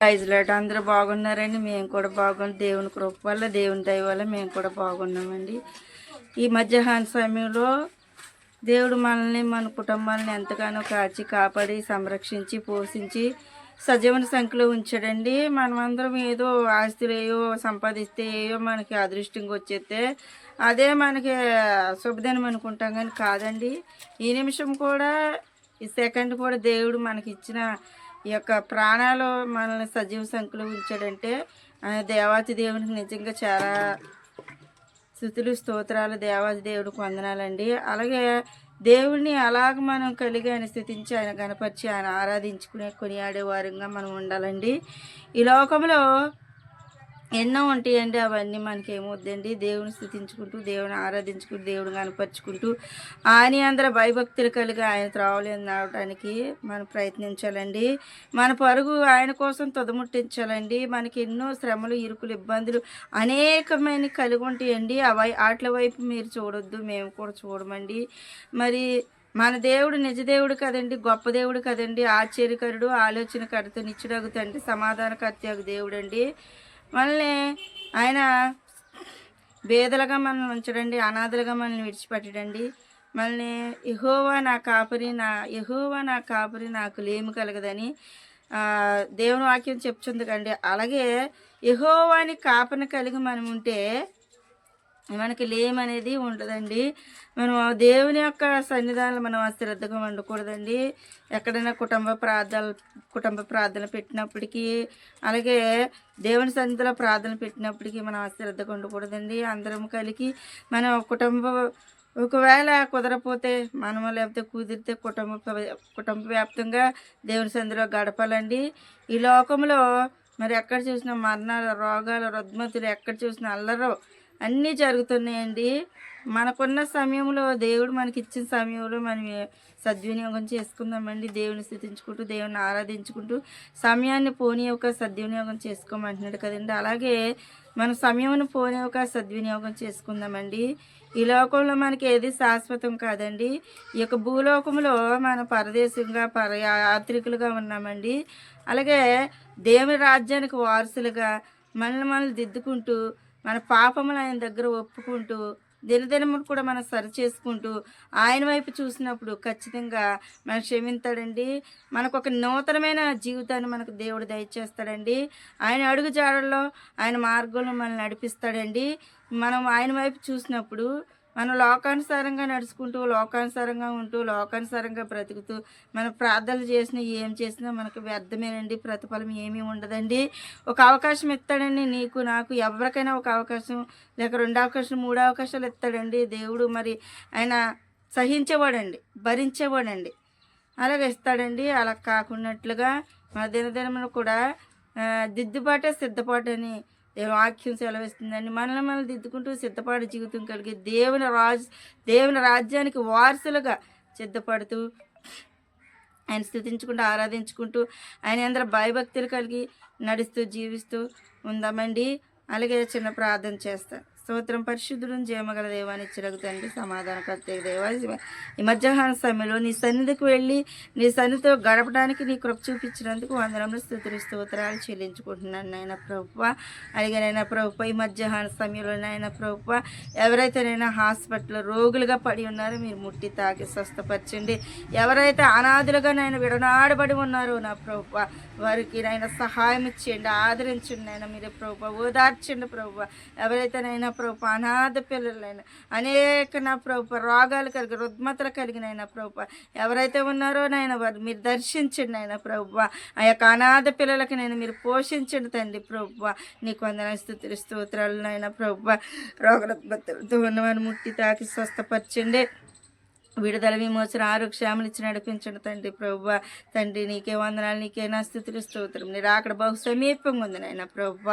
ప్రైజ్లాట్ అందరూ బాగున్నారండి. మేము కూడా బాగున్నాం. దేవుని కృప వల్ల, దేవుని దయ వల్ల మేము కూడా బాగున్నామండి. ఈ మధ్యాహ్న సమయంలో దేవుడు మనల్ని, మన కుటుంబాలను ఎంతగానో కాచి కాపాడి సంరక్షించి పోషించి సజీవన సంఖ్యలో ఉంచాడండి. మనమందరం ఏదో ఆస్తులు ఏవో సంపాదిస్తే ఏవో మనకి అదృష్టంగా వచ్చేస్తే అదే మనకి శుభదినం అనుకుంటాం, కానీ కాదండి. ఈ నిమిషం కూడా, ఈ సెకండ్ కూడా దేవుడు మనకి ఇచ్చిన ఈ యొక్క ప్రాణాలు మనల్ని సజీవ సంఖ్యలో ఉంచాడంటే దేవాతి దేవునికి నిజంగా చాలా స్తుతులు స్తోత్రాలు. దేవాది దేవుడికి వందనాలండి. అలాగే దేవుడిని అలాగ మనం కలిగి ఆయన స్థుతించి, ఆయన గణపరిచి, ఆయన ఆరాధించుకునే కొనియాడే వారంగా మనం ఉండాలండి. ఈ లోకంలో ఎన్నో ఉంటాయండి, అవన్నీ మనకి ఏమవుద్దండి. దేవుని స్థుతించుకుంటూ, దేవుని ఆరాధించుకుంటూ, దేవుని కనపరుచుకుంటూ ఆయన అందరూ భయభక్తులు కలిగి ఆయన త్రోవలు నడవడానికి మనం ప్రయత్నించాలండి. మన పరుగు ఆయన కోసం తుదముట్టించాలండి. మనకి ఎన్నో శ్రమలు, ఇరుకులు, ఇబ్బందులు అనేకమైన కలిగి ఉంటాయండి. వాటి వైపు మీరు చూడొద్దు, మేము కూడా చూడమండి. మరి మన దేవుడు నిజ దేవుడు కదండి, గొప్ప దేవుడు కదండి, ఆశ్చర్యకరుడు, ఆలోచనకర్త, నిచ్చుడగు తండ్రి, సమాధానకర్త దేవుడు అండి. మనల్ని ఆయన బేదలుగా మనల్ని ఉంచడండి, అనాథలుగా మనల్ని విడిచిపెట్టడండి. మనల్ని యెహోవా నా కాపరి నాకు లేమి కలగదని దేవుని వాక్యం చెప్తుంది కండి. అలాగే యెహోవాని కాపరిని కలిగి మనం ఉంటే మనకి లేమనేది ఉండదండి. మనం దేవుని యొక్క సన్నిధానంలో మనం అశ్రద్ధగా ఉండకూడదండి. ఎక్కడైనా కుటుంబ ప్రార్థన పెట్టినప్పటికీ, అలాగే దేవుని సన్నిధిలో ప్రార్థన పెట్టినప్పటికీ మనం అశ్రద్ధగా ఉండకూడదండి. అందరం కలిగి మనం ఒకవేళ కుదరపోతే మనము, లేకపోతే కుదిరితే కుటుంబ వ్యాప్తంగా దేవుని సన్నిధిలో గడపాలండి. ఈ లోకంలో మరి ఎక్కడ చూసినా మరణాలు, రోగాలు, రుగ్మతులు, ఎక్కడ చూసినా అల్లరు అన్నీ జరుగుతున్నాయండి. మనకున్న సమయంలో, దేవుడు మనకి ఇచ్చిన సమయంలో మనం సద్వినియోగం చేసుకుందామండి. దేవుని స్థుతించుకుంటూ, దేవుని ఆరాధించుకుంటూ సమయాన్ని పోనీయక సద్వినియోగం చేసుకోమంటున్నాడు కదండి. అలాగే మన సమయంను పోనీయక సద్వినియోగం చేసుకుందామండి. ఈ లోకంలో మనకి ఏది శాశ్వతం కాదండి. ఈ యొక్క భూలోకంలో మన పరదేశంగా యాత్రికులుగా ఉన్నామండి. అలాగే దేవుని రాజ్యానికి వారసులుగా మనల్ని దిద్దుకుంటూ, మన పాపములు ఆయన దగ్గర ఒప్పుకుంటూ, దినదినములు కూడా మనం సరి చేసుకుంటూ ఆయన వైపు చూసినప్పుడు ఖచ్చితంగా మనం క్షమిస్తాడండి. మనకు ఒక నూతనమైన జీవితాన్ని మనకు దేవుడు దయచేస్తాడండి. ఆయన అడుగు జాడల్లో, ఆయన మార్గంలో మనల్ని నడిపిస్తాడండి. మనం ఆయన వైపు చూసినప్పుడు మనం లోకానుసారంగా నడుచుకుంటూ, లోకానుసారంగా ఉంటూ, లోకానుసారంగా బ్రతుకుతూ మనం ప్రార్థనలు చేసినా ఏం చేసినా మనకు వ్యర్థమేనండి. ప్రతిఫలం ఏమీ ఉండదండి. ఒక అవకాశం ఇస్తాడండి నీకు, నాకు, ఎవరికైనా ఒక అవకాశం, లేక 2 అవకాశం, 3 అవకాశాలు ఇస్తాడండి దేవుడు. మరి ఆయన సహించేవాడండి, భరించేవాడండి, అలాగే ఇస్తాడండి. అలా కాకున్నట్లుగా మన దినదినములు కూడా దిద్దుబాటే సిద్ధపాటు అని వాక్యం సెలవిస్తుందండి. మనల్ని దిద్దుకుంటూ సిద్ధపాటు జీవితం కలిగి దేవుని రాజ్యానికి వారసులుగా సిద్ధపడుతూ ఆయన స్థుతించుకుంటూ, ఆరాధించుకుంటూ, ఆయన అందరూ భయభక్తులు కలిగి నడుస్తూ జీవిస్తూ ఉందామండి. అలాగే చిన్న ప్రార్థన చేస్తాను. స్తోత్రం పరిశుద్ధుడు జయమగల దేవాన్ని చిరగుతండి, సమాధానకర్త దేవా, ఈ మధ్యాహ్న సమయంలో నీ సన్నిధికి వెళ్ళి నీ సన్నిధితో గడపడానికి నీ కృప చూపించినందుకు వందనములు, స్తుతులు, స్తోత్రాలు చెల్లించుకుంటున్నాను నాయన ప్రభువ. అలాగే నాయన ప్రభువ, ఈ మధ్యాహ్న సమయంలో నాయన ప్రభువ, ఎవరైతేనైనా హాస్పిటల్లో రోగులుగా పడి ఉన్నారో మీరు ముట్టి తాకి స్వస్థపరచండి. ఎవరైతే అనాథులుగా నాయన విడనాడబడి ఉన్నారో నా ప్రభువ, వారికి నాయన సహాయం ఇచ్చేయండి, ఆదరించండి నాయన మీరే ప్రభువ, ఓదార్చండి ప్రభువ. ఎవరైతేనైనా ప్రభు అనాథ పిల్లలైనా, అనేక నా ప్రభు రోగాలు కలిగి, రుగ్మతలు కలిగినైనా ప్రభు ఎవరైతే ఉన్నారో నాయన వారు మీరు దర్శించండి నాయన ప్రభు. ఆ యొక్క అనాథ పిల్లలకి నేను మీరు పోషించండి తండ్రి ప్రభు. నీకు వందనాలు, స్తుతులు, స్తోత్రాలు నాయన ప్రభు. రోగ రుగ్మతలతో ఉన్నవారిని ముట్టి తాకి స్వస్థపరచండి. విడుదల, విమోచన, ఆరోగ్యములు ఇచ్చి నడిపించండి తండ్రి ప్రభువ. తండ్రి నీకే వందనాలు, నీకే నా స్థుతులు, స్తోత్రం. నీ రాకడ బహు సమీపంగా ఉంది నాయన ప్రభువ.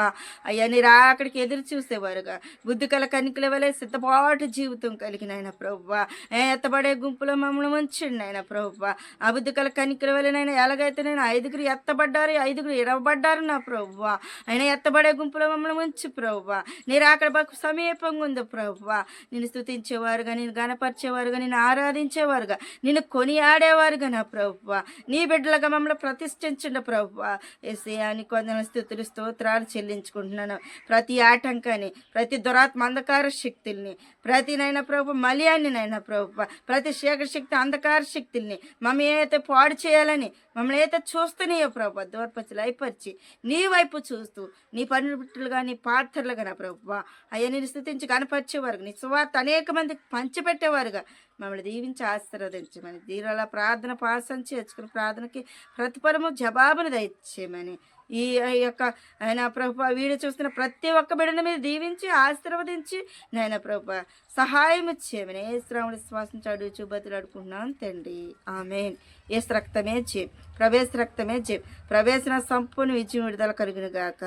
అయ్యా నీ రాకడికి ఎదురు చూసేవారుగా బుద్ధి కల కనికల వలె సిద్ధపాటు జీవితం కలిగిన ఆయన ప్రభువ. ఎత్తబడే గుంపులో మమ్మల్ని ఉంచండి నాయన ప్రభువ. ఆ బుద్ధి కల కనికల వలెనైనా ఎలాగైతే నేను 5 ఎత్తబడ్డారు, 5 ఇరవబడ్డారు నా ప్రభువ. అయినా ఎత్తబడే గుంపులో మమ్మల్ని ఉంచు ప్రభువ. నీ రాకడ బహు సమీపంగా ఉంది ప్రభువ. నేను స్తుతించేవారుగా, నేను గణపరిచేవారుగా, నేను ఆరాధించేవారుగా, నిన్ను కొనియాడేవారుగా నా ప్రభువా, నీ బిడ్డలుగా మమ్మల్ని ప్రతిష్ఠించండి ప్రభువా. యేసయ్యా నీ కొందరు స్థుతులు స్తోత్రాలు చెల్లించుకుంటున్నాను. ప్రతి ఆటంకాన్ని, ప్రతి దురాత్మ అంధకార శక్తుల్ని, ప్రతి నైనా ప్రభు మలియాన్ని నైనా ప్రభువా, ప్రతి చీకటి శక్తి అంధకార శక్తుల్ని మమ్మల్ని ఏదైతే పాడు చేయాలని మమ్మల్ని అయితే చూస్తున్నాయో ప్రభు దూరపరిచి లయపరిచి నీ వైపు చూస్తూ నీ పనిబిట్టులుగా నీ పాత్రలుగా నా ప్రభు అయ్యా నేను స్థుతించి కనపరిచేవారు, నీ సువార్త అనేక మందికి పంచిపెట్టేవారుగా మమ్మల్ని దీవించి ఆశీర్వదించమని, దీనివల్ల ప్రార్థన పాసం చేర్చుకుని ప్రార్థనకి ప్రతిఫలము జవాబును దయచేయమని, ఈ యొక్క ఆయన ప్రభు వీడియో చూస్తున్న ప్రతి ఒక్క బిడ్డల మీద దీవించి ఆశీర్వదించి నాయన ప్రభు సహాయం చేయమని యేసురాముడి శ్వాసించి అడుగు బతులాడుకుంటున్నాను తండ్రి. ఆమేన్. యేసు రక్తమే జయం, ప్రవేశ రక్తమే జయం. ప్రవేశన సంపూర్ణ విజయం విడుదల కలిగిన గాక,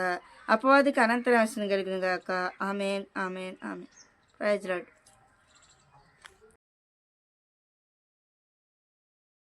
అపవాదికి అనంత నాశనం కలిగిన గాక. Amen amen amen. Praise lord.